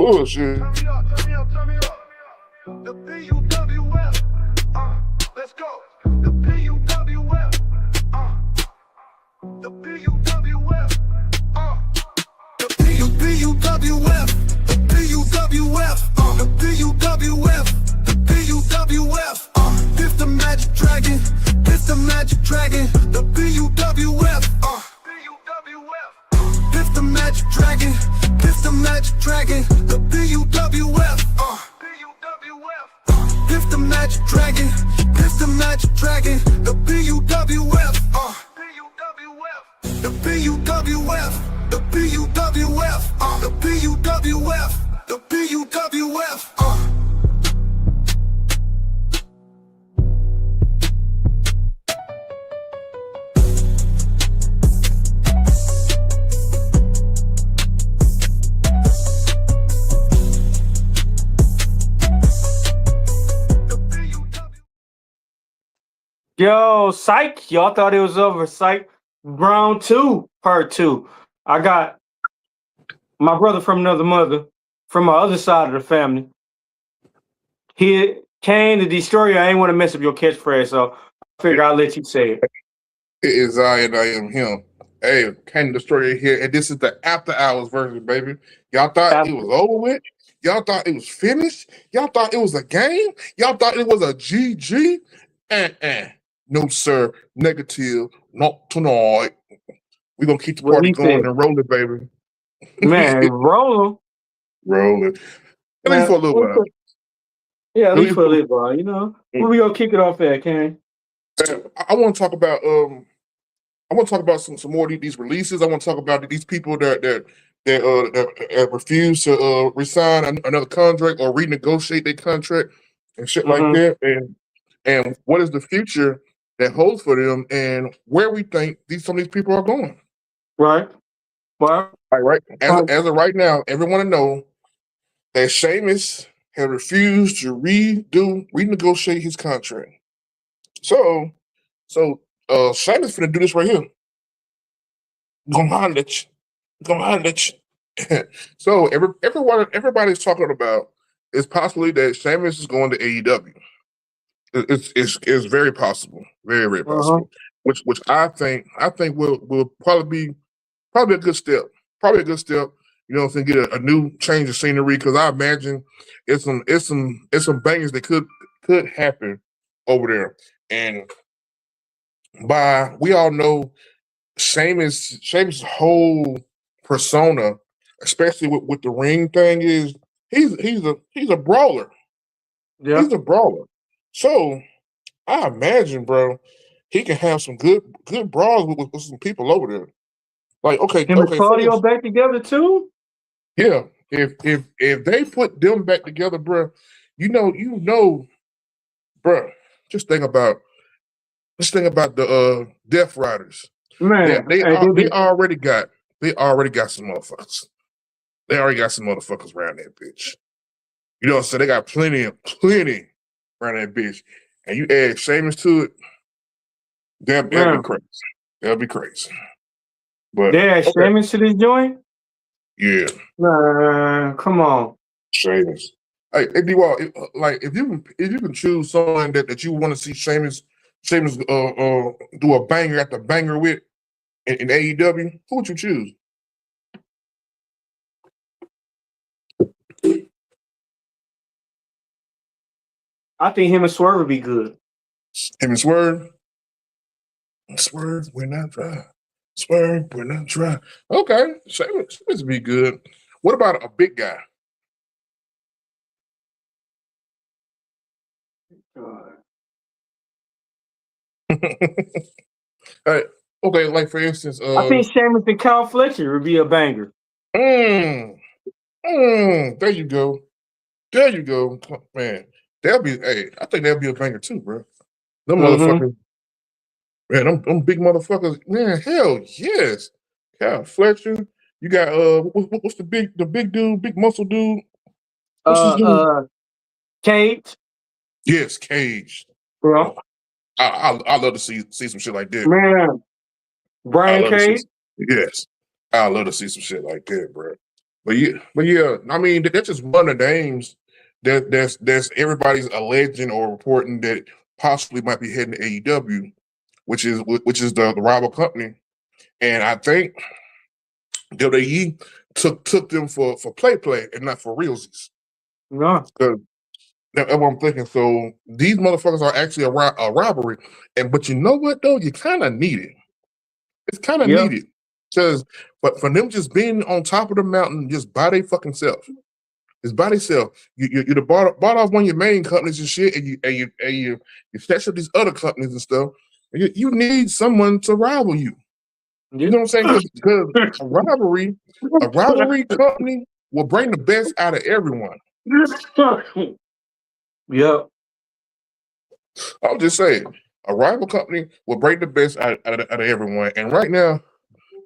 bullshit. Turn me up. The P.u.w.f. Let's go. The P.u.w.f. The P.u.w.f. The P.u.w.f. The P.u.w.f. The P.u.w.f. The P.u.w.f. This the magic dragon. This the magic dragon. The P.u.w.f. This the magic dragon. This the magic dragon. The P.u.w.f. This the magic dragon. This the magic dragon. The P.u.w.f. The P.u.w.f. The P.u.w.f. The P.u.w.f. The P.u.w.f. Yo, psych. Y'all thought it was over. Psych. Round 2, part 2. I got my brother from another mother, from my other side of the family. He came to destroy you. I ain't want to mess up your catchphrase, so I figure I'll let you say it. It is I and I am him. Hey, Ken Destroyer here, and this is the after hours version, baby. Y'all thought it was over with? Y'all thought it was finished? Y'all thought it was a game? Y'all thought it was a GG? No, sir. Negative. Not tonight. We're going to keep the party going and rolling, baby. Man, rolling. Rolling. At least for a little while. Yeah, at least for a little while, you know. Where we going to kick it off at, Ken? I want to talk about some more of these releases. I want to talk about these people that refuse to resign another contract or renegotiate their contract and shit like that, and what is the future that holds for them, and where we think some of these people are going. Right. Well, right. As of right now, everyone to know that Sheamus has refused to renegotiate his contract. So Sheamus finna do this right here. Gonna holler at you. So everybody's talking about is possibly that Sheamus is going to AEW. It's very possible, very possible. Which I think will probably be a good step. Probably a good step. You know, to get a new change of scenery, because I imagine it's some bangers that could happen over there. And we all know Sheamus' whole persona, especially with the ring thing, is he's a brawler. Yeah. He's a brawler. So I imagine, bro, he can have some good brawls with some people over there. Like, okay, and Claudio back together too? Yeah. If they put them back together, bro, you know, bro, just think about the Death Riders. Man, they already got some motherfuckers. They already got some motherfuckers around that bitch. You know what I'm saying? They got plenty around that bitch. And you add Sheamus to it, that'll be crazy. That'll be crazy. But they add Sheamus to this joint? Yeah. Come on. Sheamus. Hey, D-Wall, if you can choose someone that you want to see Sheamus do a banger after banger with in AEW, who would you choose? I think him and Swerve would be good. Him and Swerve? Swerve, we're not dry. Swerve, we're not dry. Okay, Sheamus would be good. What about a big guy? Okay, like for instance, I think Sheamus and Kyle Fletcher would be a banger. There you go. There you go, man. I think that'll be a banger too, bro. Them motherfuckers, man. Them big motherfuckers, man. Hell yes. Kyle Fletcher. You got what's the big dude, big muscle dude? What's his name? Cage. Yes, Cage. Bro. I love to see some shit like that. Man. Brian Cage? Yes. I love to see some shit like that, bro. but yeah, I mean that's just one of the names that's everybody's alleging or reporting that possibly might be heading to AEW, which is the rival company, and I think WWE took them for play and not for realsies. No. That's what I'm thinking. So these motherfuckers are actually a robbery, but you know what though? You kind of need it. It's kind of Yeah. needed because, but for them just being on top of the mountain, just by their fucking self, just by themselves. You bought off one of your main companies and shit, and you set up these other companies and stuff. And you need someone to rival you. You know what I'm saying? Because a rivalry company will bring the best out of everyone. Yep. I'll just say a rival company will bring the best out of everyone. And right now,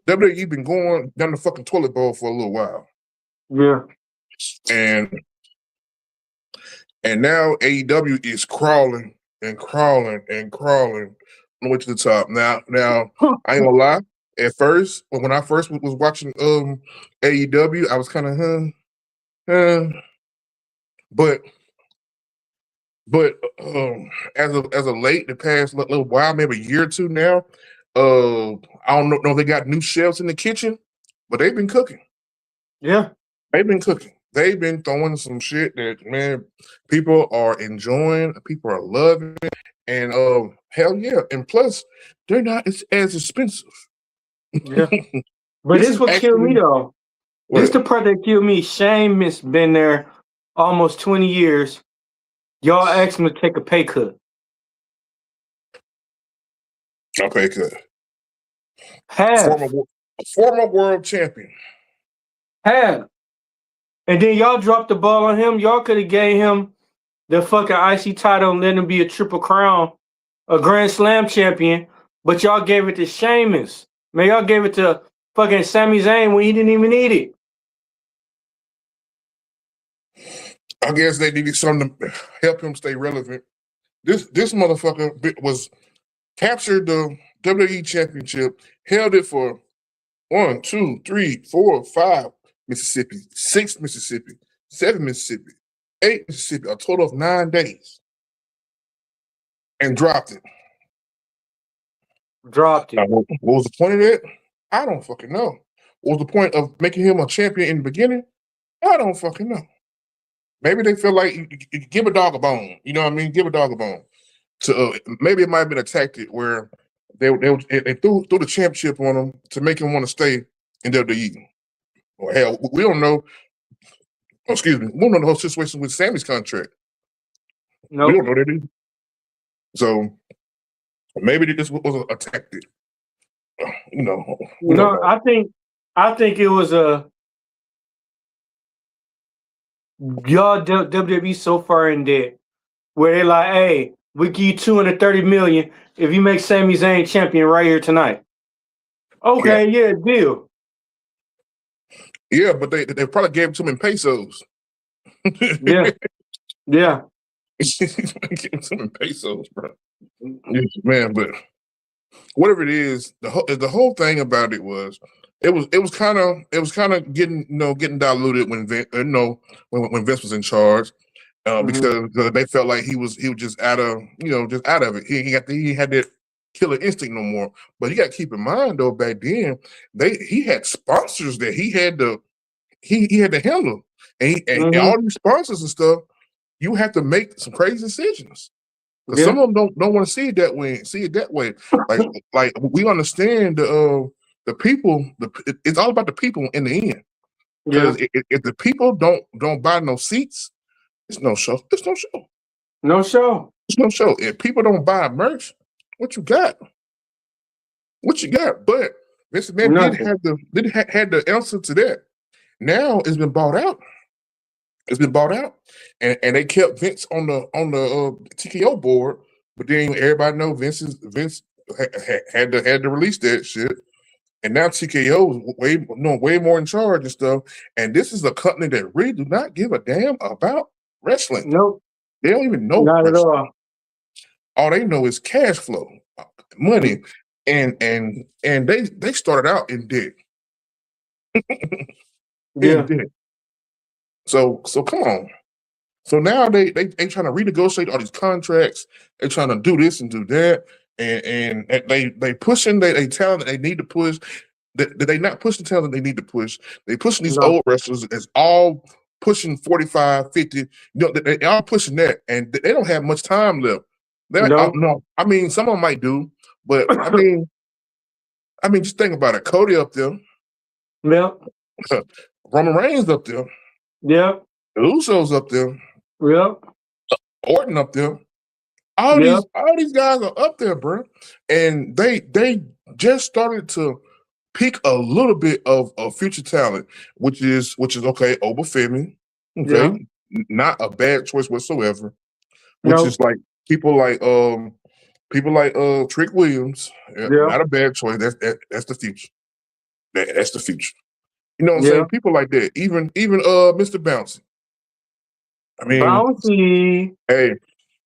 WWE been going down the fucking toilet bowl for a little while. Yeah. And now AEW is crawling and crawling and crawling on the way to the top. Now I ain't gonna lie. At first, when I first was watching AEW, I was kind of but as of late, the past little while, maybe a year or two now, I don't know if they got new shelves in the kitchen, but they've been cooking. Yeah. They've been cooking. They've been throwing some shit that man people are enjoying, people are loving, and hell yeah, and plus they're not as expensive. Yeah. But This this is what killed me actually though. This what? the part that killed me. Shane has been there almost 20 years. Y'all asked him to take a pay cut. Okay, good. Half. Former world champion. Half. And then y'all dropped the ball on him. Y'all could have gave him the fucking IC title and let him be a triple crown, a Grand Slam champion. But y'all gave it to Sheamus. Man, y'all gave it to fucking Sami Zayn when he didn't even need it. I guess they needed something to help him stay relevant. This motherfucker was captured the WWE Championship, held it for 1, 2, 3, 4, 5 Mississippi, 6 Mississippi, 7 Mississippi, 8 Mississippi, a total of 9 days, and dropped it. Dropped Now, it. what was the point of that? I don't fucking know. What was the point of making him a champion in the beginning? I don't fucking know. Maybe they feel like you give a dog a bone. You know what I mean? Give a dog a bone. Maybe it might have been a tactic where they threw the championship on him to make him want to stay in WWE. Or hell, we don't know. Excuse me, we don't know the whole situation with Sammy's contract. We don't Nope. know that either. So maybe this was a tactic. We don't No, know. I think it was a y'all WWE so far in debt where they're like, hey, we give you 230 million if you make Sami Zayn champion right here tonight. Okay, yeah, deal. Yeah, but they probably gave it to him in pesos. Yeah, yeah. Give it to him in pesos, bro. Man, but whatever it is, the whole thing about it was kind of getting diluted when when Vince was in charge, because they felt like he was just out of it. He had that killer instinct no more. But you got to keep in mind though, back then he had sponsors that he had to handle, and all these sponsors and stuff. You have to make some crazy decisions. Because some of them don't want to see it that way. Like we understand the people. It's all about the people in the end. Because if the people don't buy no seats, it's no show. It's no show. No show. It's no show. If people don't buy merch, what you got? What you got? But Mr. Man had the answer to that. Now it's been bought out. It's been bought out, and they kept Vince on the TKO board. But then everybody know Vince had to release that shit, and now TKO is way more in charge and stuff. And this is a company that really do not give a damn about wrestling. Nope. They don't even know Not wrestling. at all. All they know is cash flow, money, and they started out in debt. Yeah. So come on. So now they trying to renegotiate all these contracts. They trying to do this and do that, and they pushing they talent that they need to push. That they not pushing talent they need to push. They pushing these old wrestlers as all pushing 45, 50. You know, they all pushing that, and they don't have much time left. No, I mean some of them might do, but I mean just think about it. Cody up there, Yep. Roman Reigns up there, Yep. the Usos up there, Yep. Orton up there. All these guys are up there, bro, and they just started to pick a little bit of future talent, which is okay. Obafemi, okay, not a bad choice whatsoever. Which is like people like Trick Williams, not a bad choice. That's the future. That's the future. You know what I'm saying? People like that. Even Mr. Bouncy. I mean, Bouncy.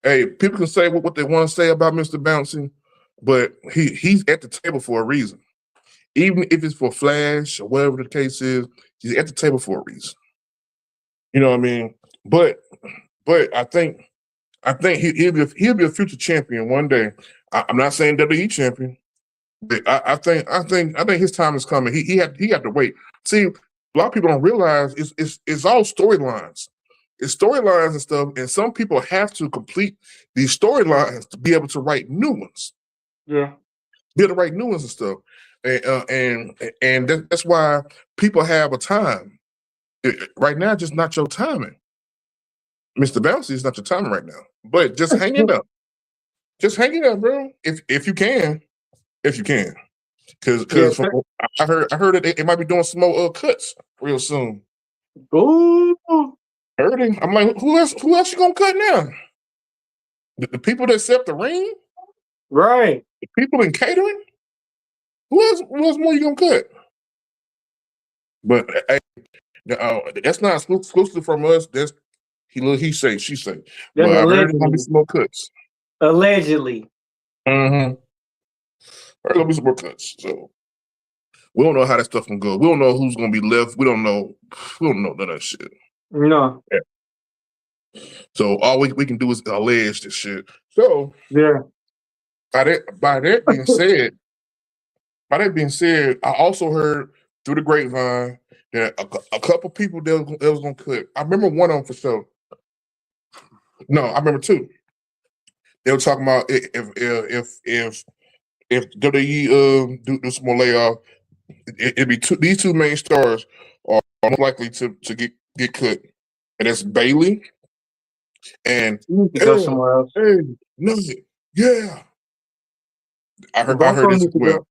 Hey, people can say what they want to say about Mr. Bouncy, but he's at the table for a reason. Even if it's for Flash or whatever the case is, he's at the table for a reason. You know what I mean? But I think he'll be a future champion one day. I'm not saying WWE champion, but I think his time is coming. He had to wait. See, a lot of people don't realize it's all storylines. It's storylines and stuff, and some people have to complete these storylines to be able to write new ones. Yeah, be able to write new ones and stuff, and that's why people have a time. Right now, just not your timing. Mr. Bouncy is not your timing right now, but just hang it up. Just hang it up, bro. If you can, because I heard that they might be doing some more cuts real soon. Ooh. Heard him. I'm like, who else you gonna cut now? The people that set the ring, right? The people in catering. Who else more you gonna cut? But hey, that's not exclusive from us. That's he say, she say. But I heard there's gonna be some more cuts. Allegedly. Mm-hmm. There's gonna be some more cuts. So we don't know how that stuff can go. We don't know who's gonna be left. We don't know none of that shit. No. Yeah. So all we can do is allege this shit. So by that being said, I also heard through the grapevine that a couple people that was gonna cut. I remember one of them for sure. No, I remember two. They were talking about if WWE do some more layoff, it'd be these two main stars are more likely to get cut, and that's Bailey and go somewhere else. Yeah, I heard this as well.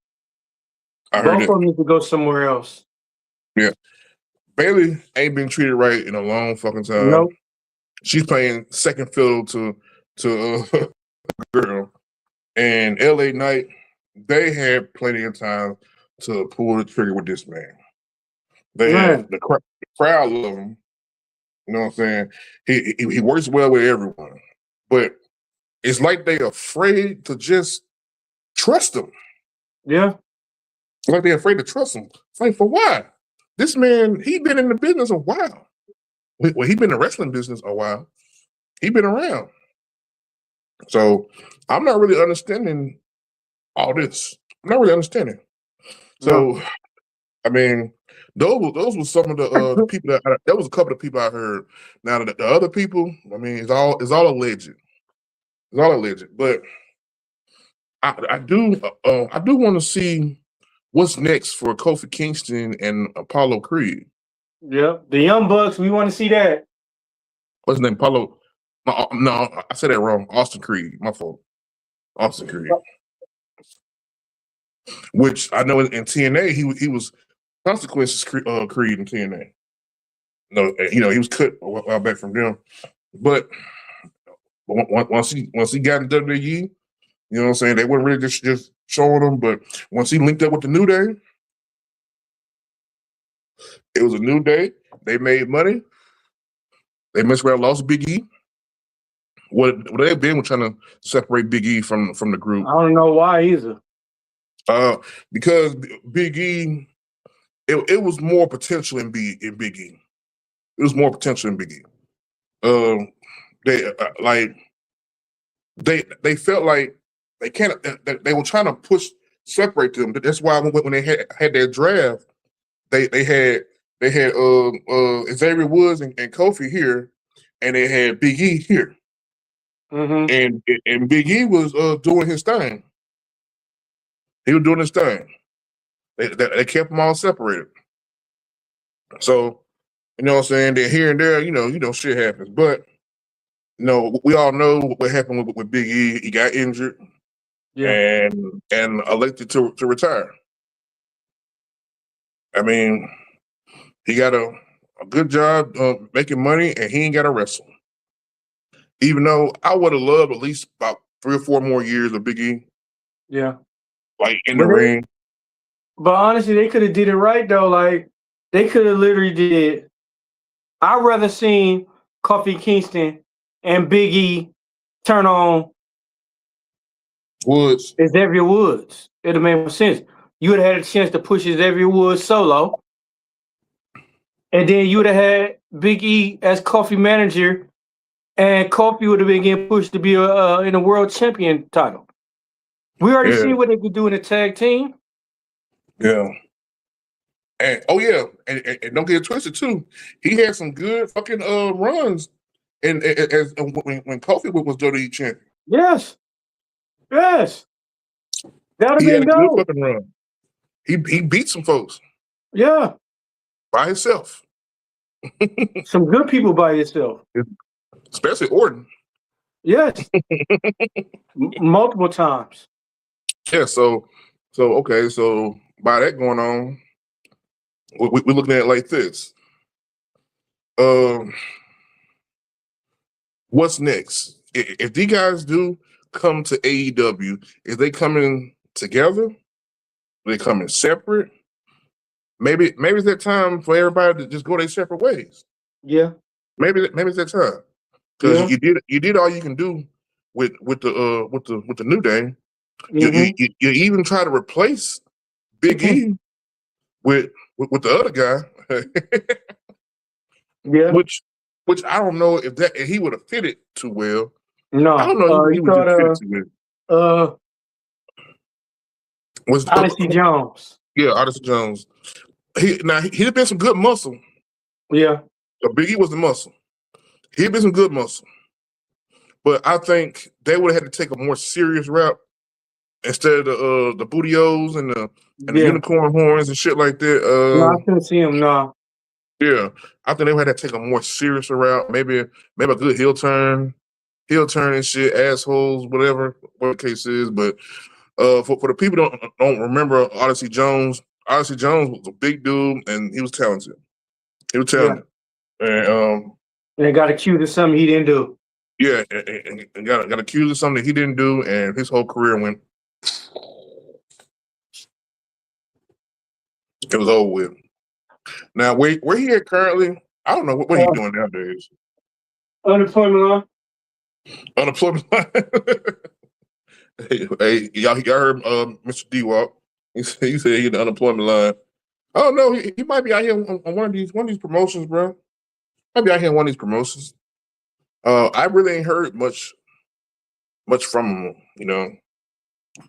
I heard both of them need to go somewhere else. Yeah, Bailey ain't been treated right in a long fucking time. Nope. She's playing second fiddle to girl, and LA Knight. They had plenty of time to pull the trigger with this man. They had the crowd love him. You know what I'm saying? He works well with everyone, but it's like they're afraid to just trust him. Yeah, it's like they're afraid to trust him. It's like, for what? This man, he been in the business a while. Well, he been in the wrestling business a while. He been around. So I'm not really understanding all this. I'm not really understanding. So, I mean, those were some of the people that was a couple of people I heard. Now the other people, I mean, it's all alleged. It's all alleged. But I do want to see what's next for Kofi Kingston and Apollo Creed. Yep, the Young Bucks. We want to see that. What's his name? Apollo? No, I said that wrong. Austin Creed. My fault. Austin Creed. Which I know in TNA he was Consequences Creed in TNA. No, he was cut a while back from them. But once he got in WWE, you know what I'm saying, they weren't really just showing him. But once he linked up with the New Day, it was a new day. They made money. They messed around, lost Big E. What they've been trying to separate Big E from the group. I don't know why either. Because Big E, it was more potential in Big E. It was more potential in Big E. They they felt like they can't. They were trying to separate them. That's why when they had their draft, they had Xavier Woods and Kofi here, and they had Big E here, and Big E was doing his thing. He was doing his thing. They kept them all separated. So you know what I'm saying? They're here and there. You know, shit happens. But we all know what happened with Big E. He got injured, and elected to retire. I mean, he got a good job making money, and he ain't got to wrestle. Even though I would have loved at least about 3 or 4 more years of Big E. Yeah. Like in the ring. But honestly, they could have did it right though. Like they could have literally did. I'd rather seen Kofi Kingston and Big E turn on Woods. Xavier Woods. It'd have made more sense. You would have had a chance to push Xavier Woods solo. And then you would have had Big E as Kofi manager, and Kofi would have been getting pushed to be in a world champion title. We already seen what they could do in a tag team. Yeah. And and don't get it twisted too. He had some good fucking runs, and as when Kofi was WWE champion. Yes. That'd have He been had a dope. good fucking run. He beat some folks. Yeah. By himself. Some good people by himself. Especially Orton. Yes. Multiple times. Yeah, so okay, so by that going on, we're looking at it like this. What's next? If these guys do come to AEW, is they coming together? Are they coming separate? Maybe it's that time for everybody to just go their separate ways. Yeah. Maybe it's that time. Because you did all you can do with the New Day. You even try to replace Big E with the other guy. Yeah. Which I don't know if he would have fitted too well. No. I don't know if he would have fitted too well. Was Odyssey Jones. Yeah, Odyssey Jones. He'd have been some good muscle. Yeah. Big E was the muscle. He'd been some good muscle. But I think they would have had to take a more serious route instead of the bootios and the unicorn horns and shit like that. No, I couldn't see him. No. Yeah, I think they would have to take a more serious route. Maybe a good heel turn and shit, assholes, whatever the case is. But for the people don't remember Odyssey Jones was a big dude and he was talented. And they got accused of something he didn't do. Yeah, and got accused of something he didn't do, and his whole career went. It was over with. Now, where he at currently? I don't know what he's doing nowadays. Unemployment line. Unemployment line. hey, y'all heard Mr. D-Walk. He said he in the unemployment line. I don't know. He might be out here on one of these promotions, bro. Might be out here on one of these promotions. I really ain't heard much from him,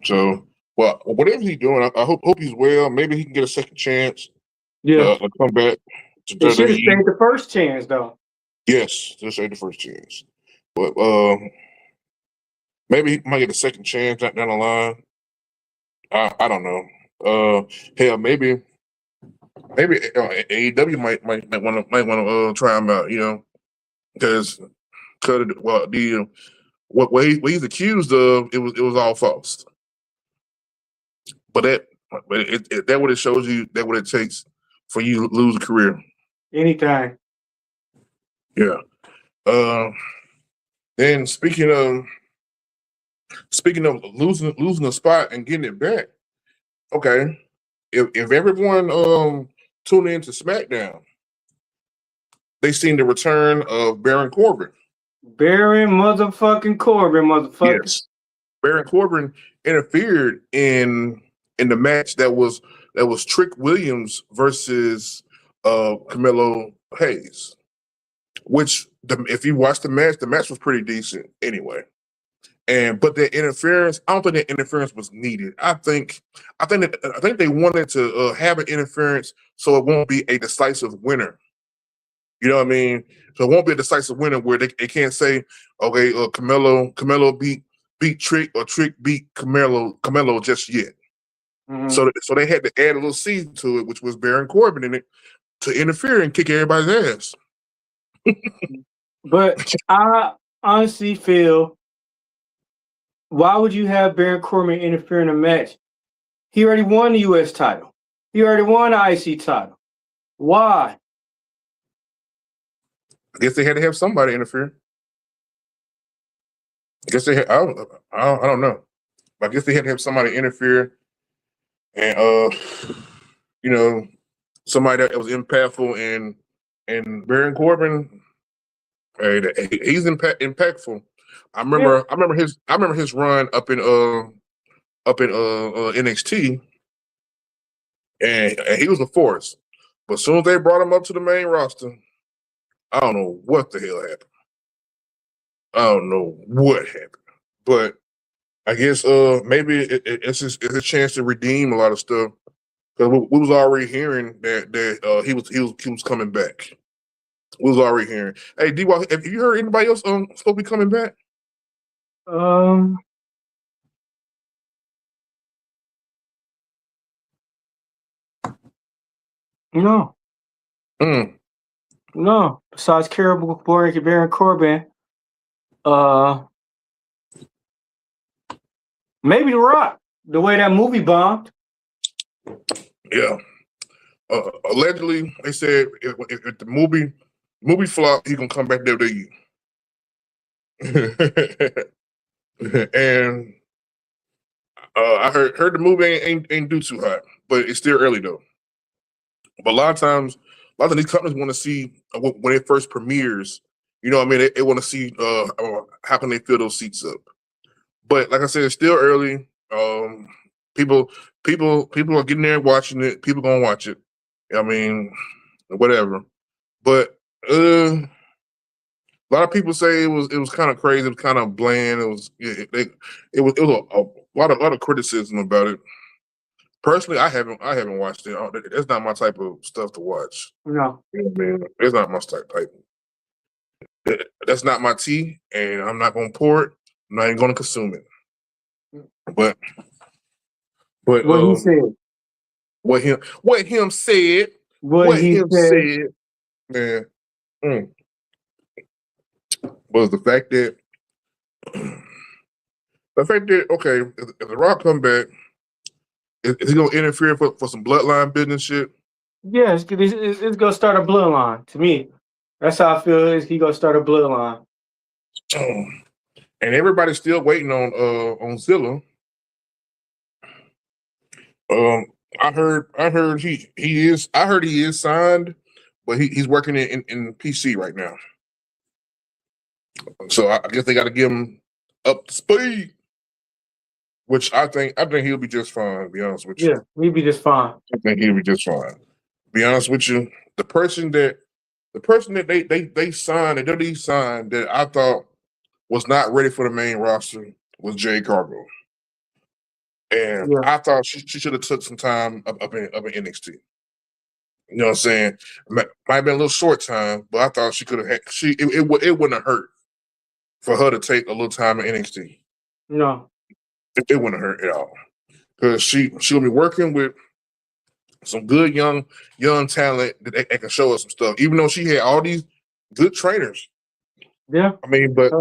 So, well, whatever he's doing, I hope he's well. Maybe he can get a second chance. Yeah, come back to WWE. Should have stayed the first chance, though. Yes, this ain't the first chance, but maybe he might get a second chance down the line. I don't know. Hell, maybe AEW might want to try him out. Because what he's accused of, it was all false. But that what it shows you, that what it takes for you to lose a career. Anytime. Yeah. Then speaking of losing a spot and getting it back, okay. If everyone tuned in to SmackDown, they seen the return of Baron Corbin. Baron motherfucking Corbin, motherfucker. Yes. Baron Corbin interfered in the match that was that was Trick Williams versus Camilo Hayes. Which if you watch the match was pretty decent anyway. But the interference, I don't think that interference was needed. I think they wanted to have an interference so it won't be a decisive winner. You know what I mean? So it won't be a decisive winner where they can't say, okay, Camelo beat Trick or Trick beat Camelo just yet. Mm-hmm. So they had to add a little season to it, which was Baron Corbin in it, to interfere and kick everybody's ass. But I honestly feel, why would you have Baron Corbin interfere in a match? He already won the U.S. title. He already won the IC title. Why? I guess they had to have somebody interfere. I guess they had, I don't know. I guess they had to have somebody interfere, and somebody that was impactful, and Baron Corbin, hey, he's impactful. I remember his run up in NXT, and he was a force. But as soon as they brought him up to the main roster, I don't know what the hell happened. I don't know what happened, but I guess maybe it's a chance to redeem a lot of stuff, because we was already hearing that he was coming back. We was already hearing. Hey, D-Walk, have you heard anybody else supposed to be coming back? No. No. Besides Caribou Boy and Baron Corbin, maybe The Rock. The way that movie bombed. Yeah. Allegedly, they said if the movie flop, he gonna come back to WWE. And I heard the movie ain't do too hot, but it's still early though. But a lot of these companies want to see when it first premieres. You know what I mean? They want to see how can they fill those seats up. But like I said, it's still early. People are getting there and watching it. People gonna watch it. I mean, whatever. But a lot of people say it was kind of crazy. It was kind of bland. It was a lot of criticism about it. Personally, I haven't watched it. That's not my type of stuff to watch. No. It's not my type. That's not my tea, and I'm not gonna pour it. I'm not even gonna consume it. But what he said. What him said. Man. Was the fact that okay, if The Rock come back, is he gonna interfere for some bloodline business shit? Yeah, it's gonna start a bloodline. To me, that's how I feel. Is he gonna start a bloodline? And everybody's still waiting on Zilla. I heard he is signed, but he's working in PC right now. So I guess they got to give him up to speed, which I think he'll be just fine. To be honest with you, yeah, he'll be just fine. I think he'll be just fine. To be honest with you, the person that they signed, that WWE signed, that I thought was not ready for the main roster was Jade Cargill, and I thought she should have took some time up in NXT. You know what I'm saying? Might have been a little short time, but I thought she could have had. It wouldn't have hurt for her to take a little time in NXT. No, it wouldn't hurt at all, because she'll be working with some good young talent that they can show us some stuff. Even though she had all these good trainers. Yeah, I mean, but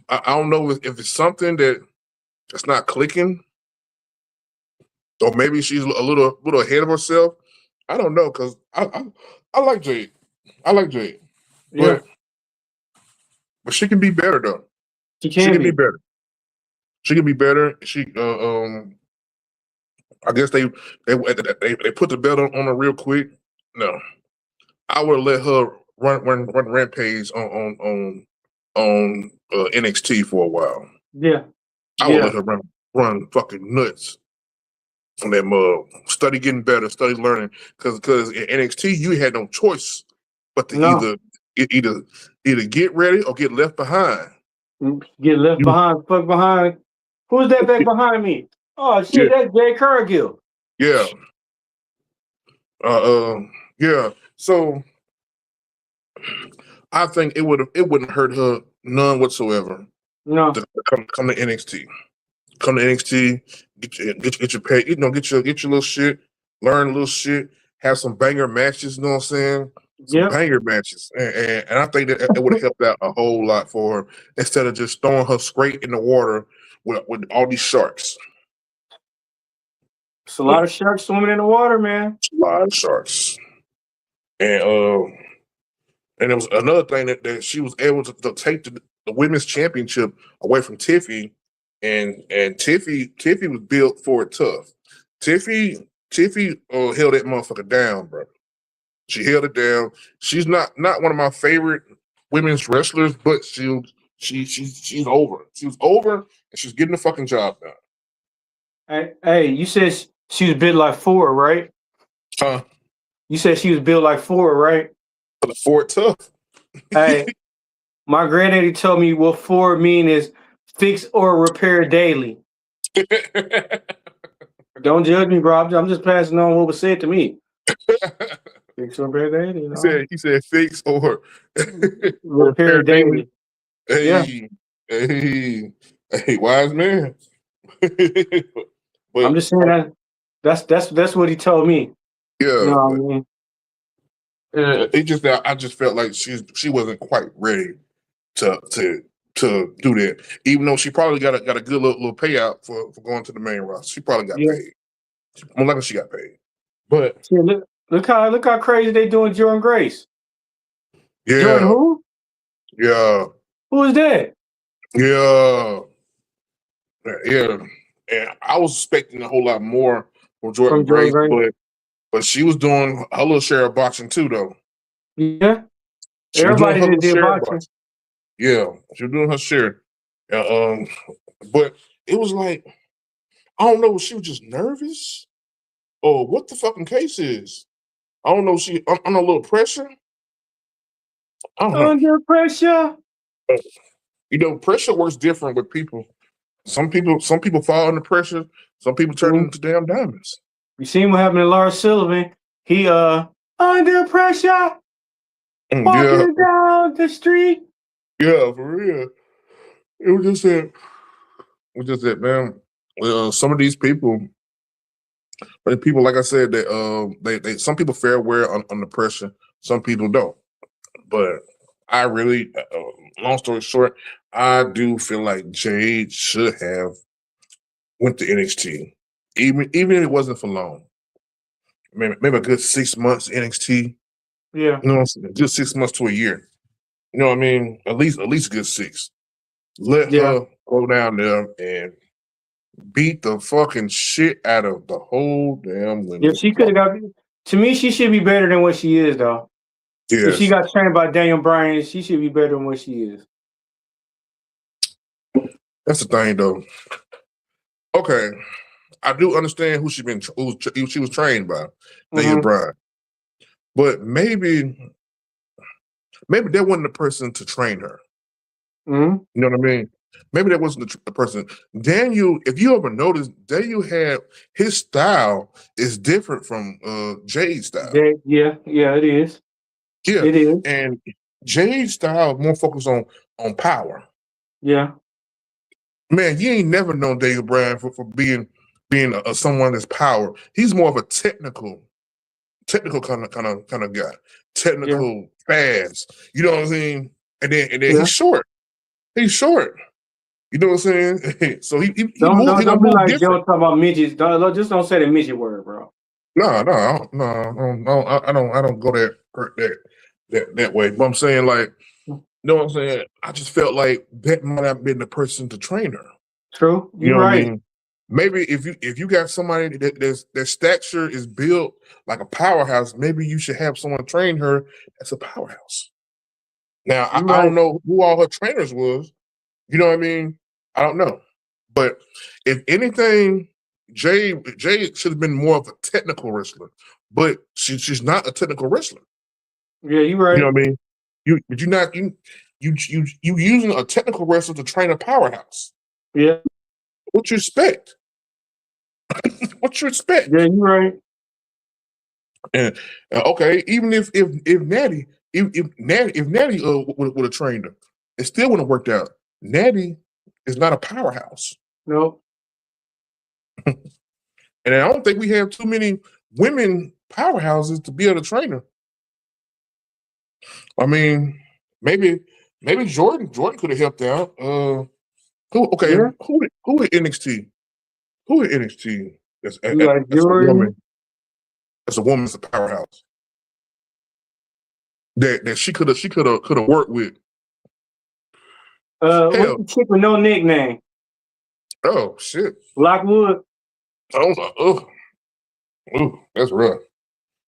I don't know if it's something that's not clicking, or maybe she's a little ahead of herself. I don't know, because I like Jade. I like Jade. Yeah. But she can be better though. She can be better. She can be better. I guess they put the belt on her real quick. No, I would let her run rampage on NXT for a while. Yeah, I would let her run fucking nuts. on them study getting better, study learning. Because in NXT you had no choice but to No, either get ready or get left behind. get left You, behind, fuck behind. Who's that back behind me? Oh yeah, shit, that's Jay Cargill. yeah, uh, yeah. So I think it wouldn't hurt her none whatsoever No, to come to NXT. Come to NXT, get your pay, get your little shit, learn a little shit, have some banger matches. You know what I'm saying? Some yep. banger matches, and I think that it would have helped out a whole lot for her instead of just throwing her straight in the water with all these sharks. It's a lot of sharks swimming in the water, man. A lot of sharks, and and it was another thing that she was able to take the women's championship away from Tiffy, and Tiffy was built for it tough. Tiffy held that motherfucker down, bro. She held it down. She's not one of my favorite women's wrestlers, but she's over. She was over, and she's getting the fucking job done. Hey, you said she was built like four, right? Huh? You said she was built like four, right? For it tough. Hey, my granddaddy told me what four mean is fix or repair daily. Don't judge me, bro. I'm just passing on what was said to me. Fix or repair daily, you know. He said fix or Repair repair daily. daily. Yeah, Hey, hey, wise man. I'm but just saying that's what he told me. You yeah, know what I but mean? it just that I just felt like she wasn't quite ready to do that. Even though she probably got a good little payout for going to the main roster. She probably got Yeah. paid. More likely she got paid. But See, look how crazy they doing Jordan Grace. Jordan yeah, who? yeah, Who is that? yeah, yeah. And I was expecting a whole lot more from Jordan From Jordan Grace, Grace. but she was doing her little share of boxing too, though. Yeah. She was doing Everybody her that little did share of boxing. boxing. Yeah, she was doing her share. Uh, um, but it was like I don't know if she was just nervous or what the fucking case is. I don't know. She under a little pressure. I don't know. Under pressure. Pressure works different with people. Some people fall under pressure. Some people turn Mhm. into damn diamonds. You seen what happened to Lars Sullivan? He under pressure, Yeah, walking down the street. yeah, for real. It was just that. It was just that, man. Some of these people, but people like I said, that they some people fare well under pressure. Some people don't. But I really, long story short, I do feel like Jade should have went to NXT, even if it wasn't for long. Maybe a good 6 months NXT. Yeah, You know, what I'm saying? Just 6 months to a year. You know what I mean? At least a good six. Let yeah, her go down there and beat the fucking shit out of the whole damn yeah. women's She could block. have got. To me, she should be better than what she is, though. If she Yes, got trained by Daniel Bryan, she should be better than what she is. that's the thing though. Okay, I do understand who she was trained by, Daniel Mm-hmm. Bryan, but maybe that wasn't the person to train her. Mm-hmm. You know what I mean? Maybe that wasn't the person. Daniel, if you ever noticed, Daniel had his style is different from Jade's style. Yeah, it is. Yeah, It is. and Jade's style more focused on power. Yeah, Man, you ain't never known Daniel Bryan for being a someone that's power. He's more of a technical kind of guy. yeah, Technical, fast. You know what I'm saying? And then yeah. he's short. He's short. You know what I'm saying? So Don't he don't gonna don't be move like Joe different. talking about midgets. Just don't say the midget word, bro. No, I don't go that way. But I'm saying like, you know what I'm saying? I just felt like that might have been the person to train her. True, You you're know what I right. mean? Maybe if you got somebody their stature is built like a powerhouse, maybe you should have someone train her as a powerhouse. Now You're I right. don't know who all her trainers was. You know what I mean? I don't know. But if anything, Jade should have been more of a technical wrestler, but she's not a technical wrestler. Yeah, you're right. You know what I mean? You using a technical wrestler to train a powerhouse. Yeah. What you expect? What you expect? Yeah, you're right. And okay, even if Natty would have trained her, it still wouldn't have worked out. Natty is not a powerhouse. No. And I don't think we have too many women powerhouses to be able to train her. I mean, maybe Jordan could have helped out. Who at NXT? Who at NXT? That's a woman. That's a woman's a powerhouse. That she could have worked with. What's the chick with no nickname? Oh shit. Lockwood. Oh, that's rough.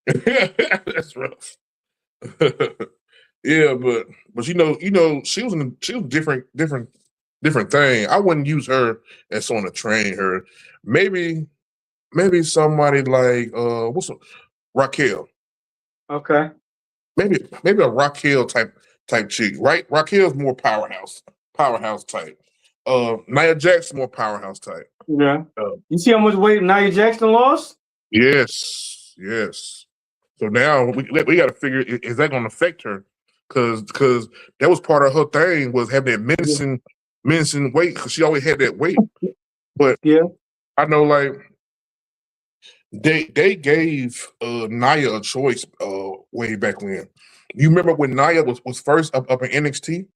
That's rough. Yeah, but she was a different thing. I wouldn't use her as someone to train her. Maybe somebody like Raquel. Okay. Maybe a Raquel type chick, right? Raquel's more powerhouse type. Nia Jax more powerhouse type. Yeah. You see how much weight Nia Jackson lost? Yes. So now we got to figure, is that going to affect her? Because that was part of her thing, was having that menacing weight, because she always had that weight. But yeah, I know, like, they gave Nia a choice way back when. You remember when Nia was first up in NXT?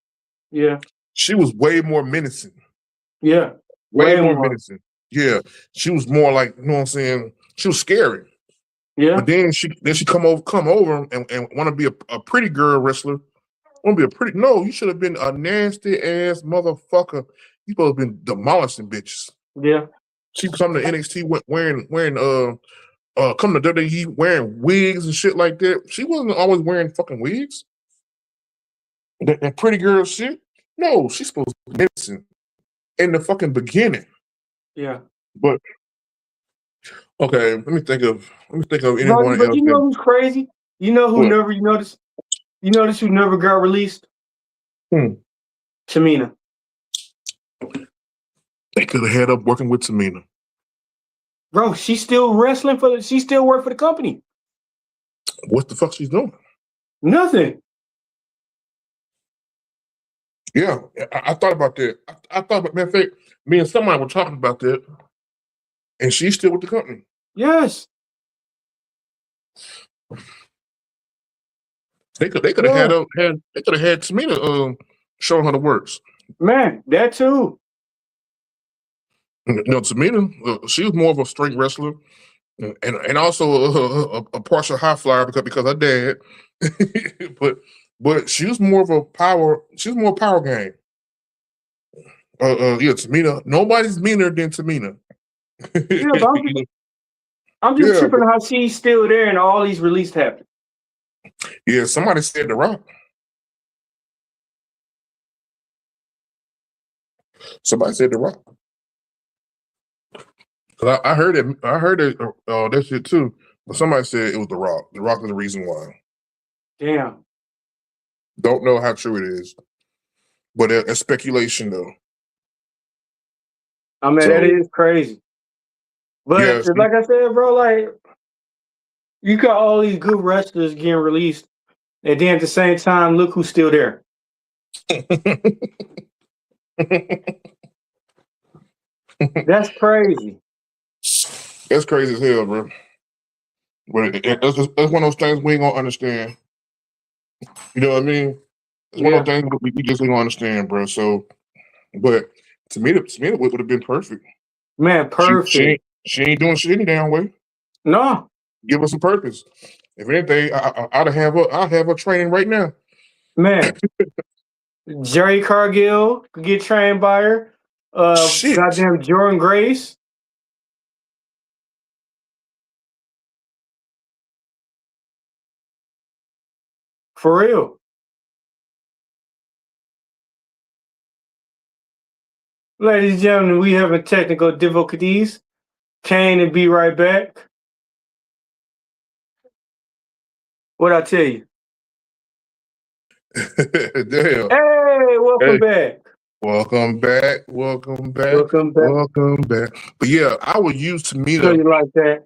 Yeah. She was way more menacing. Yeah. Way more menacing. Yeah. She was more like, you know what I'm saying? She was scary. Yeah. But then she come over and want to be a pretty girl wrestler. Want to be a pretty? No, you should have been a nasty ass motherfucker. You supposed to have been demolishing bitches. Yeah. She come to NXT wearing come to WWE wearing wigs and shit like that. She wasn't always wearing fucking wigs. That pretty girl shit. No, she's supposed to be menacing in the fucking beginning. Yeah. But okay, let me think of anyone else. But you know who's crazy? You know who never you notice who never got released? Tamina. They could have had up working with Tamina. Bro, she's still wrestling she still work for the company. What the fuck she's doing? Nothing. Yeah, I thought about that. I thought about, matter of fact, me and somebody were talking about that, and she's still with the company. Yes. They could have had Tamina showing her the works. Man, that too. You know, Tamina, she was more of a straight wrestler, and also a partial high flyer because her dad. but she was more of a power. She was more power game. Yeah, Tamina. Nobody's meaner than Tamina. Yeah, I'm just tripping how she's still there and all these releases happen. Yeah, somebody said The Rock. Somebody said The Rock. Cause I heard it. That shit too. But somebody said it was The Rock. The Rock is the reason why. Damn. Don't know how true it is, but it's speculation though. I mean, that is crazy. But like I said, bro, like you got all these good wrestlers getting released, and then at the same time, look who's still there. That's crazy. That's crazy as hell, bro. But it's one of those things we ain't gonna understand. You know what I mean? It's one of those things we just ain't gonna understand, bro. So, but Tamina would have been perfect. Man, perfect. She ain't doing shit any damn way. No. Give us a purpose. If anything, I'd have her training right now. Man, Jerry Cargill could get trained by her. Goddamn Jordan Grace. For real. Ladies and gentlemen, we having technical difficulties. Kane and be right back. What'd I tell you? Damn. Hey, welcome back. Welcome back. Welcome back. Welcome back. Welcome back. But yeah, I would use So Tamina. you like that?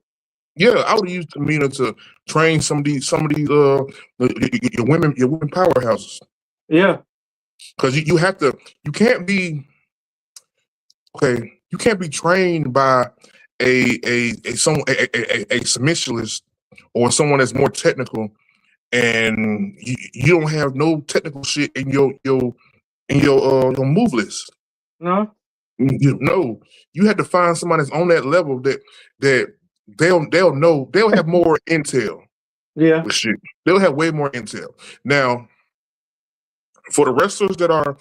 Yeah, I would use Tamina to train some of these your women powerhouses. Yeah. Because you have to, you can't be you can't be trained by a submissionist or someone that's more technical, and you don't have no technical shit in your move list. No? No, you had to find somebody that's on that level that they'll know, they'll have more intel Yeah. with shit. They'll have way more intel. Now, for the wrestlers that are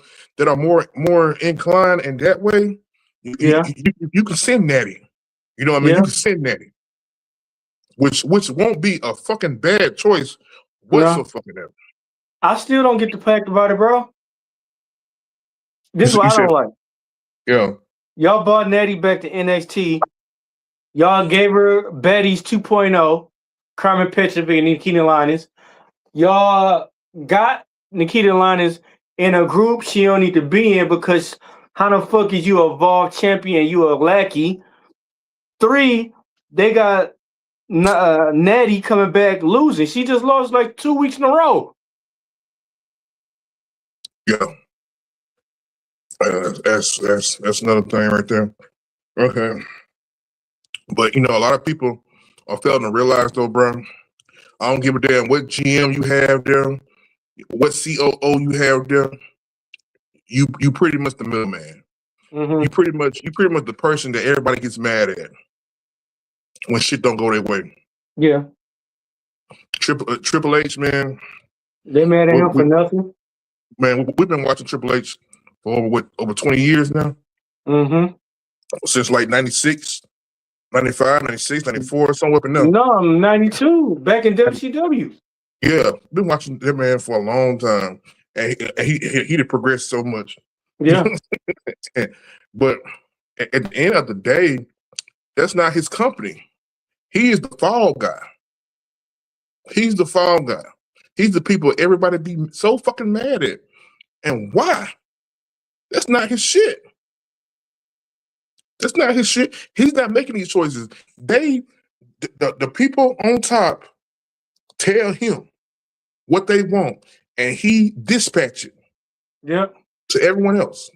more inclined in that way, you can send Natty. You know what I mean? Yeah. You can send Natty, which won't be a fucking bad choice No. whatsoever. I still don't get the fact about it, bro. This is what I don't like. Yeah. Y'all brought Natty back to NXT. Y'all gave her Betty's 2.0, Carmen Petrovic and Nikita Lyons. Y'all got Nikita Lyons in a group she don't need to be in because how the fuck is you a Evolve champion and you a lackey? 3, they got Natty coming back losing. She just lost like 2 weeks in a row. Yeah. That's another thing right there. Okay. But a lot of people are failing to realize though, bro. I don't give a damn what GM you have there, what COO you have there. You pretty much the middleman. Mm-hmm. You pretty much the person that everybody gets mad at when shit don't go their way. Yeah. Triple H, man. They mad at him for nothing. Man, we've been watching Triple H for over 20 years now. Mm-hmm. Since like 96, 95, 96, 94, somewhere up in there. No, I'm 92, back in WCW. Yeah, been watching that man for a long time, and he did progress so much. Yeah. But at the end of the day, that's not his company. He is the fall guy. He's the fall guy. He's the people everybody be so fucking mad at. And why? That's not his shit. That's not his shit. He's not making these choices. The people on top tell him what they want, and he dispatch it. Yeah. To everyone else.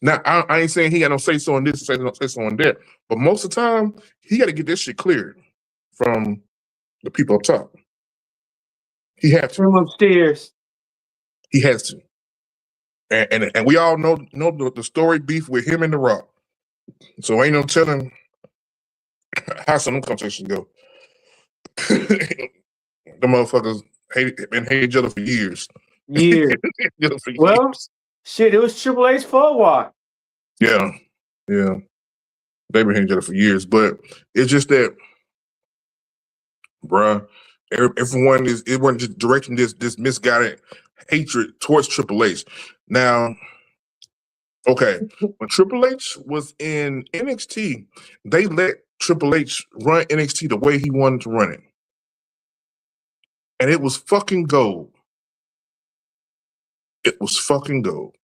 Now, I ain't saying he got no say so on this, say so on that, but most of the time, he got to get this shit cleared from the people up top. He has to. From upstairs. He has to. And we all know the story beef with him and The Rock. So ain't no telling how some of them conversations go. The motherfuckers been hating each other for years. Years. Shit, it was Triple H for a while. Yeah. They've been hating each other for years, but it's just that, bruh, everyone just directing this misguided hatred towards Triple H. Now, okay, when Triple H was in NXT, they let Triple H run NXT the way he wanted to run it. And it was fucking gold. It was fucking gold.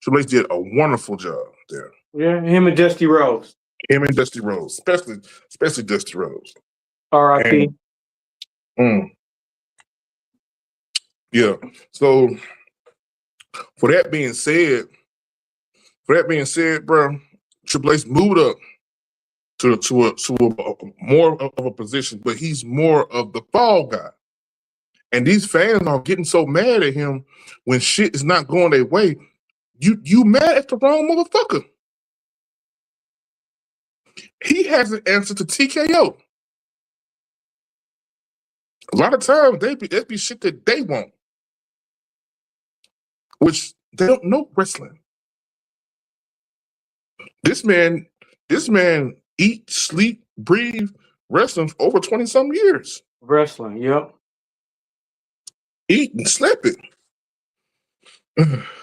Triple H did a wonderful job there. Yeah, him and Dusty Rhodes. Especially Dusty Rhodes. R.I.P. Yeah. So for that being said, bro, Triple H moved up to a more of a position, but he's more of the fall guy. And these fans are getting so mad at him when shit is not going their way. You mad at the wrong motherfucker. He has an answer to TKO. A lot of times they be shit that they want, which they don't know wrestling. This man eat, sleep, breathe wrestling for over 20-some years. Wrestling, yep. Eat and sleep it.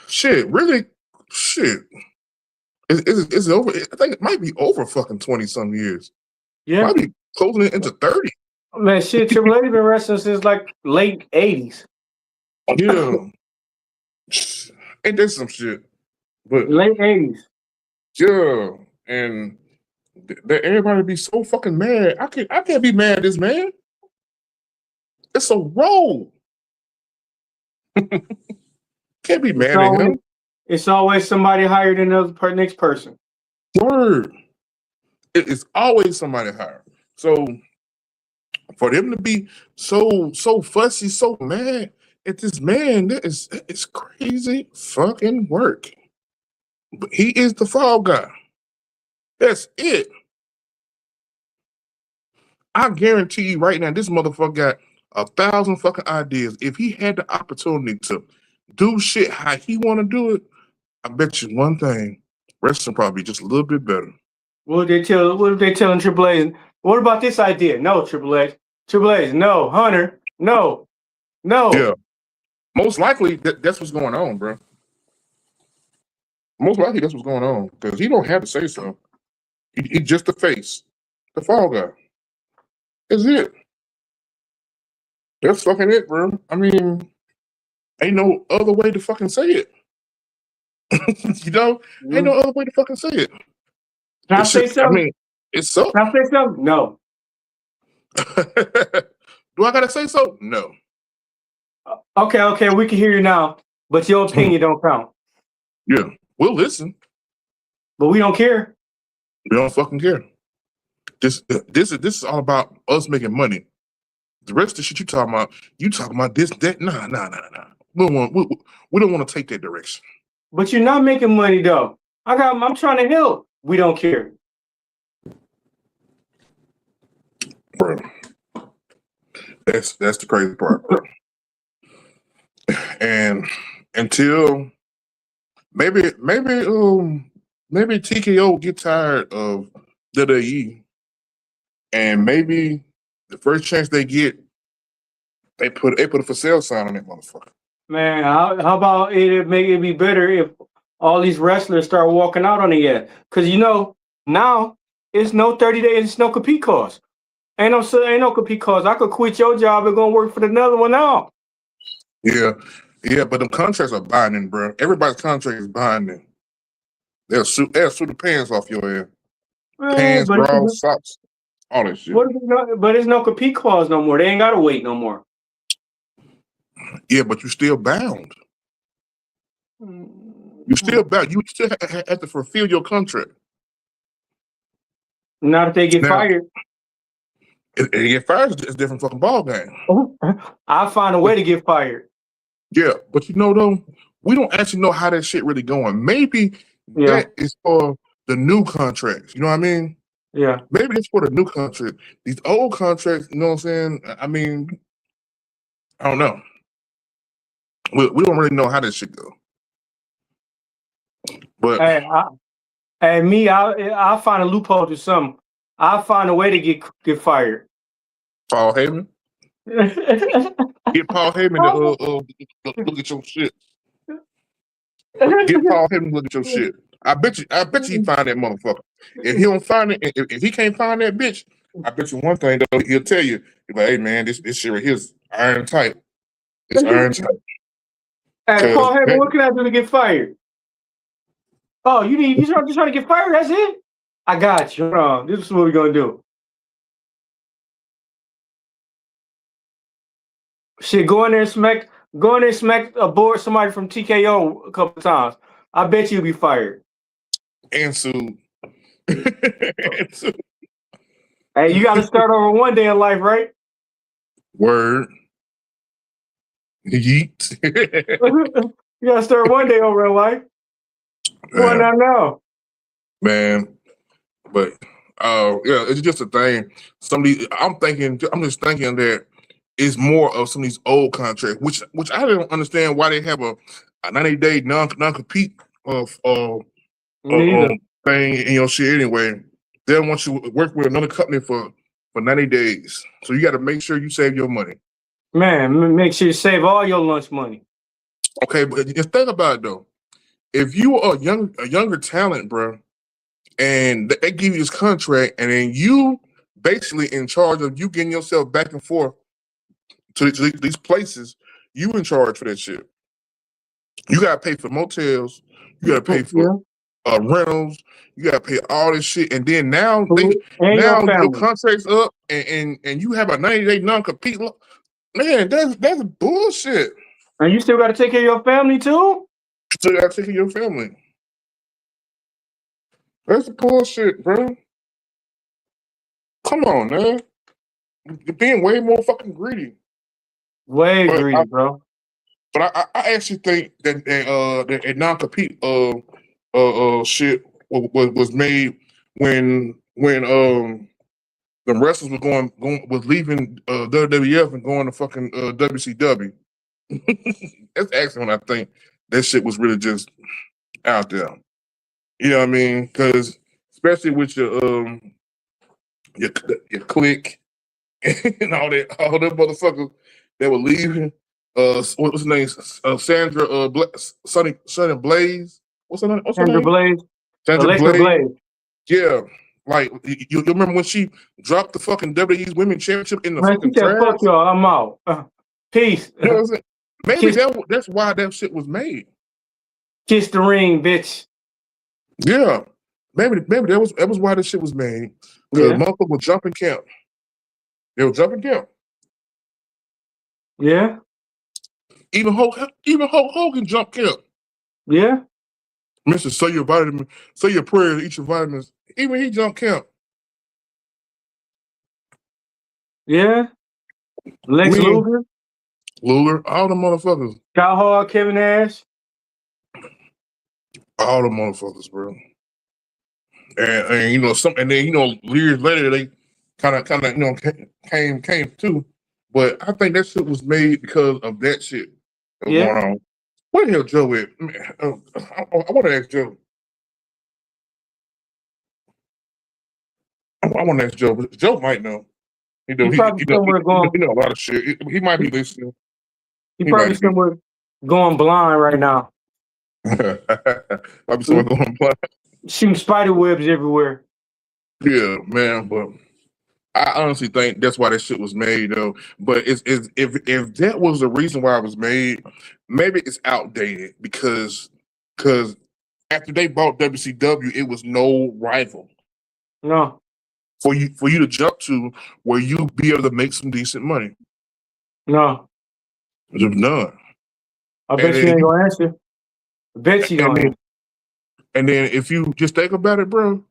Shit, really? Shit. It's over. I think it might be over fucking 20-some years. Yeah. Probably closing it into 30. Man, shit, Triple H been wrestling since like late 80s. Yeah. Ain't that some shit? But Late 80s. yeah, and that everybody be so fucking mad. I can't be mad at this man. It's a role. Can't be mad at him. It's always somebody higher than the next person. Word. It's always somebody higher. So for them to be so fussy, so mad at this man, it's crazy fucking work. But he is the fall guy. That's it. I guarantee you right now, this motherfucker got 1,000 fucking ideas. If he had the opportunity to do shit how he want to do it, I bet you one thing, wrestling probably just a little bit better. What if they telling Triple H? What about this idea? No, Triple H. Triple H, no. Hunter, no. Yeah, most likely that's what's going on, bro. Most likely that's what's going on because he don't have to say so. He just the face, the fall guy. That's it. That's fucking it, bro. I mean, ain't no other way to fucking say it. You know, ain't no other way to fucking say it. Can I say something? I mean, it's so. Can I say something? No. Do I gotta say so? No. Okay, we can hear you now, but your opinion don't count. Yeah, we'll listen, but we don't care. We don't fucking care. This is all about us making money. The rest of the shit you talking about this, that. Nah. We don't want to take that direction. But you're not making money though. I'm trying to help. We don't care. Bro. That's the crazy part, bro. And until maybe TKO get tired of WWE, and maybe the first chance they get, they put a for sale sign on that motherfucker. Man, how about it make it be better if all these wrestlers start walking out on it yet? Because now it's no 30 days, it's no compete cost. Ain't no compete cost. I could quit your job and go work for another one now. Yeah, but the contracts are binding, bro. Everybody's contract is binding. They'll sue the pants off your ass. Pants, bras, socks, all that shit. But it's no compete clause no more. They ain't gotta wait no more. Yeah, but you're still bound. You still bound. You still have to fulfill your contract. Not if they get fired. If they get fired, it's a different fucking ball game. I'll find a way to get fired. Yeah, but though, we don't actually know how that shit really going. Maybe that is for the new contracts. You know what I mean? Yeah. Maybe it's for the new contract. These old contracts, you know what I'm saying? I mean, I don't know. We don't really know how this shit go. But I'll find a loophole to something. I'll find a way to get fired. Paul Heyman? Get Paul Heyman to look at your shit. Get Paul Heyman to look at your shit. I bet you he find that motherfucker. If he don't find it, if he can't find that bitch, I bet you one thing though, he'll tell you, he'll be like, hey man, this shit right here's iron tight. It's iron tight. Hey, Paul Heyman, what can I do to get fired? Oh, you just trying to get fired? That's it? I got you. This is what we're gonna do. Shit, go in there and smack aboard somebody from TKO a couple times. I bet you'll be fired. And sued. Hey, you gotta start over one day in life, right? Word. Yeet. You gotta start one day over in life. Why not now? Man. But yeah, it's just a thing. I'm just thinking that it's more of some of these old contracts, which I don't understand why they have a 90-day non-compete thing in your shit anyway. They don't want you to work with another company for 90 days. So you got to make sure you save your money. Man, make sure you save all your lunch money. Okay, but just think about it though. If you are a younger talent, bro, and they give you this contract, and then you basically in charge of you getting yourself back and forth to these places. You in charge for that shit. You gotta pay for motels. You gotta pay for rentals. You gotta pay all this shit, and then now and your your family. contract's up, and you have a 90-day non-compete. Man, that's bullshit. And you still got to take care of your family too. Still gotta take care of your family. That's bullshit, bro. Come on, man. You're being way more fucking greedy. Way greedy, bro. But I actually think that that non-compete shit was made when the wrestlers were was leaving WWF and going to fucking WCW. That's actually when I think that shit was really just out there. You know what I mean? Because especially with your clique and all the motherfuckers that were leaving. What was her name? Sandra Sonny Blaze. What's her name? Sandra Blaze. Sandra Alexa Blaze. Yeah. Like you remember when she dropped the fucking WWE's Women's Championship in the Man, fucking she said, trash? "Fuck y'all, I'm out. Peace." You know what I'm saying? Maybe that's why that shit was made. Kiss the ring, bitch. Yeah. Maybe that was why this shit was made. Because motherfuckers were jumping camp. They were jumping camp. Yeah. Even Hulk Hogan jumped camp. Yeah. Mr. Say your prayers, eat your vitamins. Even he jumped camp. Yeah. Lex Luger. All the motherfuckers. Scott Hall, Kevin Nash. All the motherfuckers, bro. And you know, and then years later they kind of came too. But I think that shit was made because of that shit that was going on. Where the hell Joe at? Man, I want to ask Joe. I want to ask Joe, but Joe might know. He know a lot of shit. He might be listening. He probably somewhere going blind right now. Might be somewhere going blind. Shooting spider webs everywhere. Yeah, man, but I honestly think that's why that shit was made, though. But if that was the reason why it was made, maybe it's outdated because after they bought WCW, it was no rival. No. For you to jump to where you be able to make some decent money. No. There's none. I bet you ain't gonna answer. I bet you don't answer. And then if you just think about it, bro,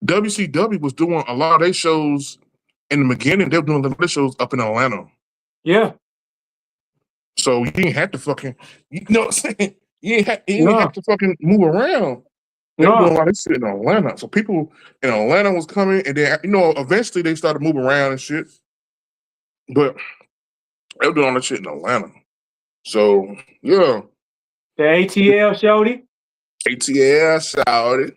WCW was doing a lot of their shows in the beginning. They were doing a lot of their shows up in Atlanta. Yeah. So you didn't have to fucking, you know what I'm saying? You didn't have to fucking move around. They were doing a lot of shit in Atlanta. So people in Atlanta was coming, and then eventually they started moving around and shit. But they were doing all that shit in Atlanta. So yeah. The ATL shorty. ATL shouted.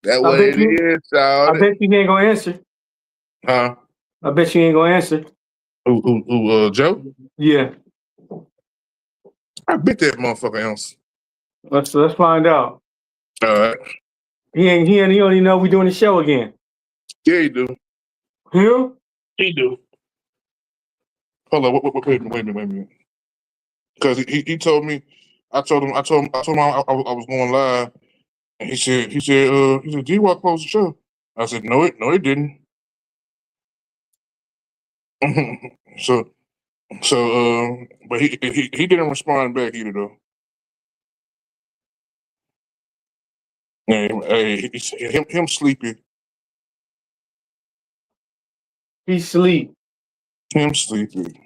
That what it is, shouted. I bet you ain't gonna answer. Huh? I bet you ain't gonna answer. Joe? Yeah. I bet that motherfucker else. Let's find out. All right. He don't even know we doing the show again. Yeah, he do. Him? He do. Hold on, wait a minute. Because he told me, I told him I was going live, and he said, D-Walk closed the show. I said, no, it didn't. But he didn't respond back either though. Hey, him sleepy. He sleep. Him sleepy.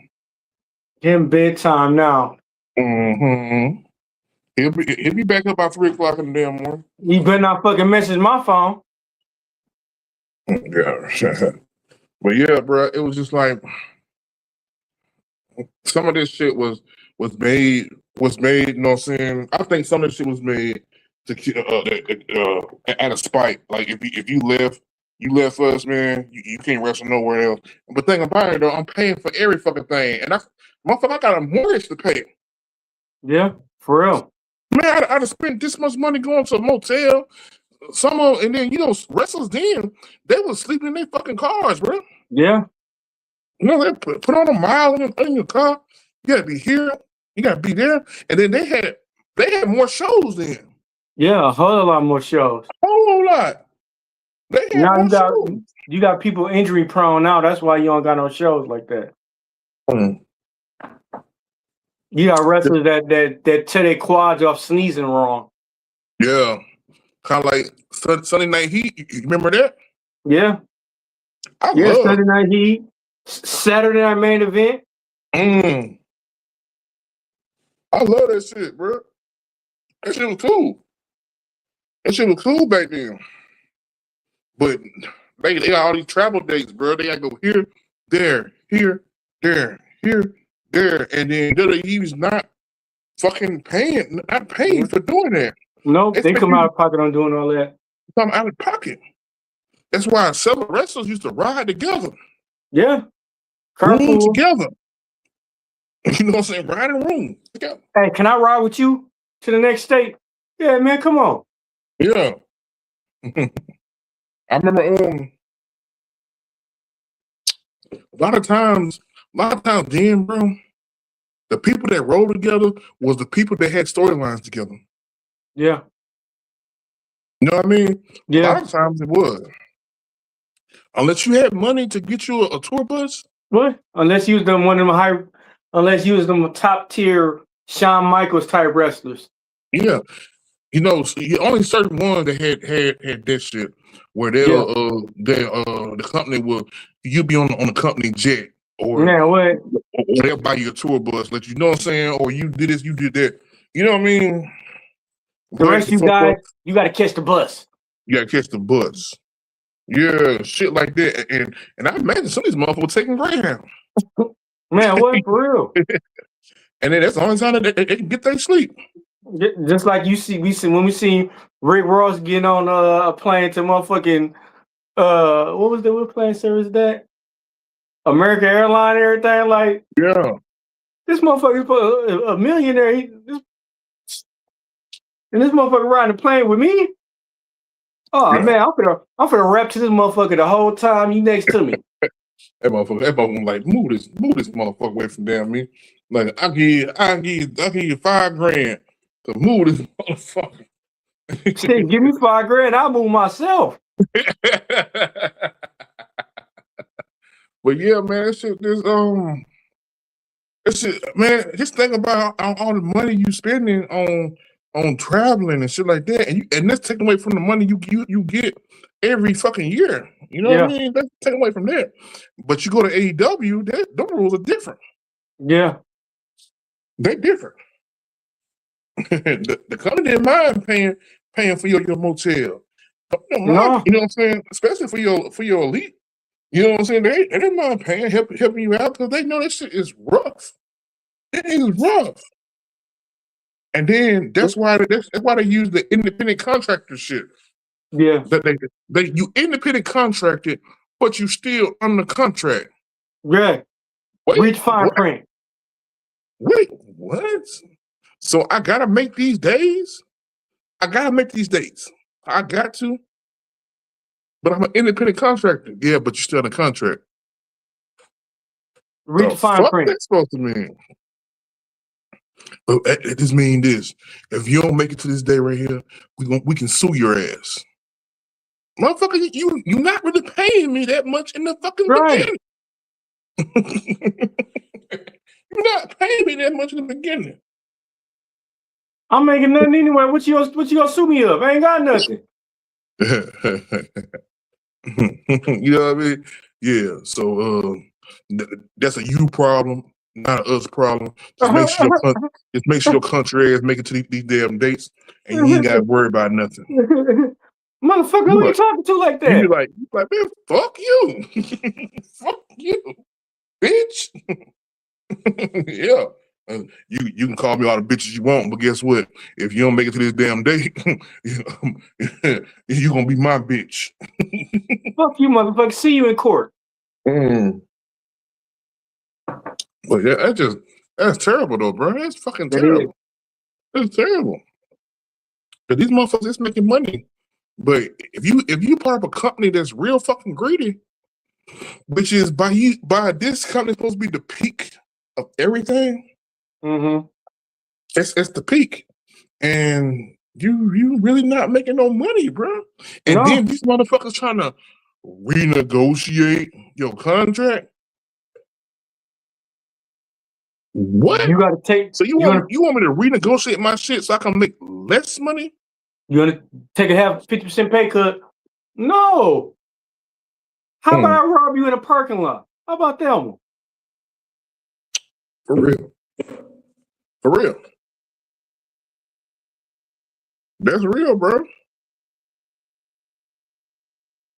Him bedtime now. Mm-hmm. He'll be back up by 3 o'clock in the damn morning. You better not fucking message my phone. Yeah. But yeah, bro, it was just like some of this shit was made, you know what I'm saying? I think some of this shit was made to out of spite. Like if you left us, man, you can't wrestle nowhere else. But think about it though, I'm paying for every fucking thing. And motherfucker, I got a mortgage to pay. Yeah, for real. Man, I'd have spent this much money going to a motel, some of, and then wrestlers then they was sleeping in their fucking cars, bro. Yeah. They put on a mile in your car. You gotta be here. You gotta be there. And then they had more shows then. Yeah, a whole lot more shows. A whole lot. They had Now more shows. you got people injury prone now. That's why you don't got no shows like that. You got wrestlers that tear their quads off sneezing wrong. Yeah. Kind of like Sunday Night Heat. You remember that? Yeah. I love Sunday Night Heat. Saturday Night Main Event. I love that shit, bro. That shit was cool. That shit was cool back then. But they got all these travel dates, bro. They gotta go here, there, here, there, here, there. And then WWE's not fucking paying for doing that. No, they come out of pocket on doing all that. Come out of pocket. That's why several wrestlers used to ride together. Yeah. Room together. You know what I'm saying? Ride in a room together. Hey, can I ride with you to the next state? Yeah, man, come on. Yeah. I remember a lot of times then, bro, the people that rode together was the people that had storylines together. Yeah. You know what I mean? Yeah. A lot of times it was. Unless you had money to get you a tour bus. What? Unless you was them top tier Shawn Michaels type wrestlers. Yeah. Only certain ones that had that shit where the company will you be on the company jet or they'll buy you a tour bus, let you know what I'm saying, or you did this, you did that. You know what I mean? The rest of you guys, you gotta catch the bus. You gotta catch the bus. Yeah, shit like that. And I imagine some of these motherfuckers taking Greyhound. Man, what for real? And then that's the only time that they can get their sleep. Just like we see when we see Rick Ross getting on a plane to motherfucking what plane service that? American Airlines and everything, like this motherfucker a millionaire. And this motherfucker riding the plane with me. Oh man, I'm finna rap to this motherfucker the whole time you next to me. That motherfucker like move this motherfucker away from down me. Like I give you $5,000 to move this motherfucker. Shit, give me $5,000, I'll move myself. But yeah, man, man, just think about all the money you spending on traveling and shit like that, and that's taken away from the money you get every fucking year. You know what I mean? That's taken away from that. But you go to AEW, those rules are different. Yeah, they different. the company didn't mind paying for your motel. No. You know what I'm saying? Especially for your elite. You know what I'm saying? They didn't mind paying, helping you out because they know that shit is rough. It is rough. And then that's why they use the independent contractor shit. Yeah. That you independent contracted, but you still under contract. Yeah. Reach fine print. Wait, what? So I gotta make these days? I gotta make these dates. I got to. But I'm an independent contractor. Yeah, but you're still in a contract. Reach fine print. That's supposed to mean. But it just means this: if you don't make it to this day right here, we can sue your ass, motherfucker. You not really paying me that much in the fucking beginning. You're not paying me that much in the beginning. I'm making nothing anyway. What you gonna sue me of? I ain't got nothing. You know what I mean? Yeah. So that's a you problem, not an us problem. Just make sure your country ass make it to these damn dates, and you ain't got to worry about nothing. Motherfucker, who you talking to like that? You like man, fuck you, fuck you, bitch. Yeah. You can call me all the bitches you want, but guess what? If you don't make it to this damn date, you're gonna be my bitch. Fuck you, motherfucker. See you in court. But yeah, that's terrible though, bro. That's fucking terrible. That's terrible. But these motherfuckers is making money But if you part of a company that's real fucking greedy, which is by this company supposed to be the peak of everything. Mm-hmm. It's the peak, and you really not making no money, bro. And then these motherfuckers trying to renegotiate your contract. What? You got to take. So you want me to renegotiate my shit so I can make less money? You want to take a 50% pay cut? No. How about I rob you in a parking lot? How about that one? For real. For real. That's real, bro.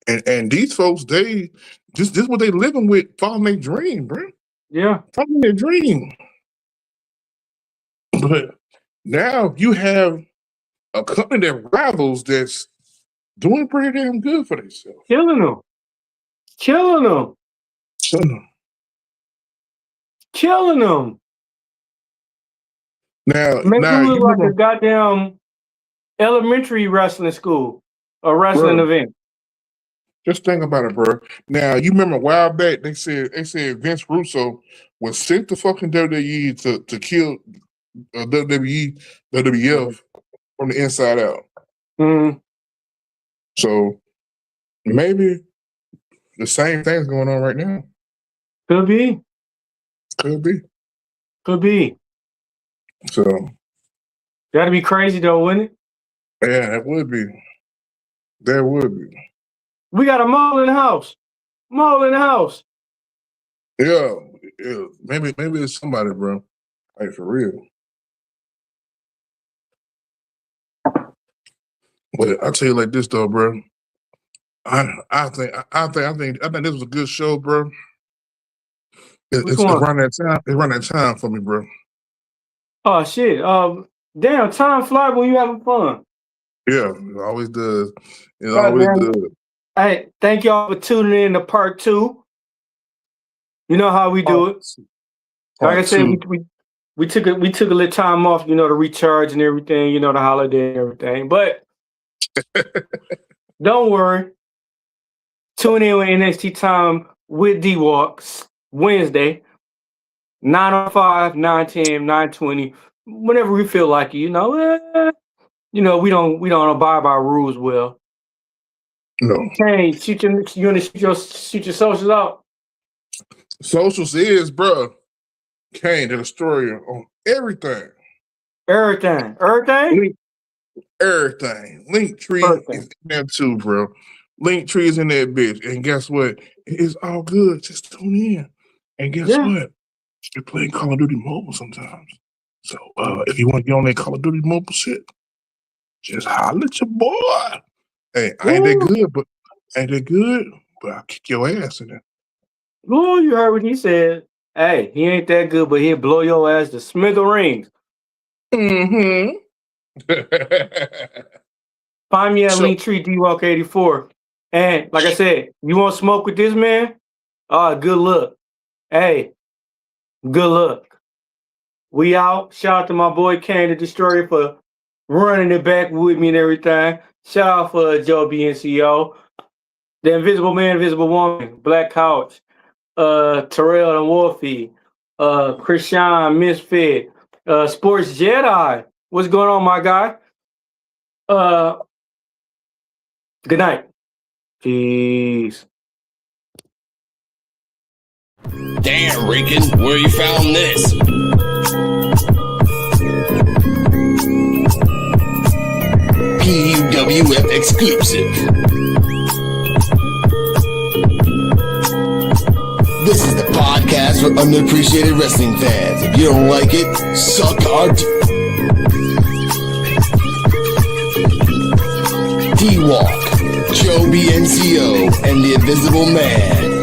And these folks, they this what they living with, following their dream, bro. Yeah. Following their dream. But now you have a company that rivals that's doing pretty damn good for themselves. Killing them. Killing them. Killing them. Now, Make it look you like a goddamn elementary wrestling school, a wrestling event. Just think about it, bro. Now, you remember a while back they said Vince Russo was sent to fucking WWE to kill WWF from the inside out. Mm-hmm. So maybe the same thing's going on right now. Could be. Could be. Could be. So that'd be crazy though, wouldn't it? Yeah, that would be. That would be. We got a mall in the house. Mall in the house. Yeah. Maybe it's somebody, bro. Like for real. But I'll tell you like this though, bro. I think this was a good show, bro. It's around that time. It's around that time for me, bro. Oh shit. Damn, time flies when you having fun. Yeah, it always does. It always does. Hey, thank y'all for tuning in to part 2. You know how we do it. Like I said, we took a little time off, to recharge and everything, the holiday and everything. But don't worry. Tune in with NXT Time with D-Walk Wednesday, 9:05, 9:10, 9:20, whenever we feel like it. We don't abide by rules well. No. Hey, you want to shoot your socials out? Socials is, bro. Kane did a story on everything. Everything. Everything. Linktree is in there too, bro. Linktree is in that bitch. And guess what? It's all good. Just tune in. And guess what? You're playing Call of Duty Mobile sometimes. So if you want to get on that Call of Duty Mobile shit, just holler at your boy. Hey, I ain't that good, but I'll kick your ass in there. Oh, you heard what he said. Hey, he ain't that good, but he'll blow your ass to smithereens. Mm-hmm. Find me at Linktree D-Walk84. And like I said, you want to smoke with this man? Good luck. Hey, good luck. We out. Shout out to my boy Kane the Destroyer for running it back with me and everything. Shout out for Joe BNCO, the Invisible Man, Invisible Woman, Black Couch, Terrell and Wolfie, Krishan Misfit, Sports Jedi. What's going on, my guy? Good night. Peace. Damn, Regan, where you found this? P.u.w.f exclusive. This is the podcast for underappreciated wrestling fans. If you don't like it, suck our D-Walk, Joe BNCO, and the Invisible Man.